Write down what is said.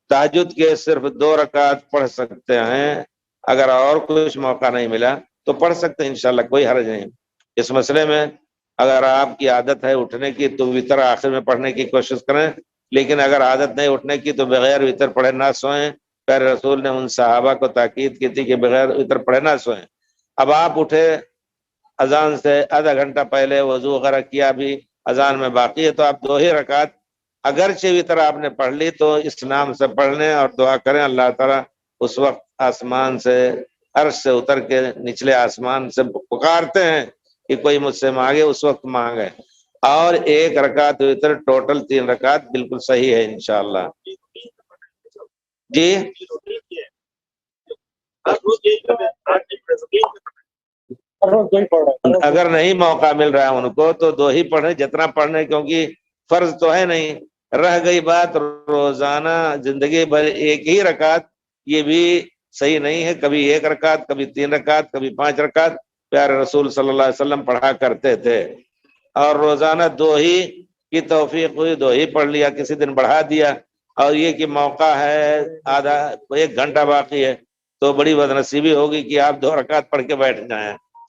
تہجد کے صرف 2 رکعت پڑھ سکتے ہیں، اگر اور کچھ موقع نہیں ملا تو پڑھ سکتے ہیں انشاءاللہ، کوئی حرج نہیں اس مسئلے میں۔ اگر آپ کی عادت ہے اٹھنے کی تو وطر آخر میں پڑھنے کی کوشش کریں، لیکن اگر عادت نہیں اٹھنے کی تو بغیر وطر پڑھے نہ سوئیں۔ پھر رسول نے ان صحابہ کو تاکید کی تھی کہ بغیر وطر پڑھے نہ سوئیں۔ اب آپ اٹھے اذان سے آدھا گھنٹہ پہلے، وضو وغیرہ کیا، بھی اذان میں باقی ہے، تو آپ 2 ہی رکعت اگرچہ وطر آپ نے پڑھ لی تو اس نام سے پڑھ لیں اور دعا کریں اللہ تعالیٰ اس وقت آسمان سے، عرش سے اتر کے نچلے آسمان سے پکارتے ہیں کہ کوئی مجھ سے مانگے، اس وقت مانگے۔ اور 1 رکعت وطر، ٹوٹل 3 رکعت بالکل صحیح ہے انشاءاللہ۔ جی اگر نہیں موقع مل رہا ہے ان کو تو 2 ہی پڑھیں جتنا پڑھنے، کیونکہ فرض تو ہے نہیں۔ رہ گئی بات روزانہ زندگی بھر 1 ہی رکعت، یہ بھی صحیح نہیں ہے۔ کبھی 1 رکعت، کبھی 3 رکعت، کبھی 5 رکعت پیارے رسول صلی اللہ علیہ وسلم پڑھا کرتے تھے۔ اور روزانہ 2 ہی کی توفیق ہوئی، 2 ہی پڑھ لیا، کسی دن بڑھا دیا، اور یہ کہ موقع ہے آدھا 1 گھنٹہ باقی ہے تو بڑی بدنصیبی ہوگی کہ آپ 2 رکعت پڑھ کے بیٹھ جائیں۔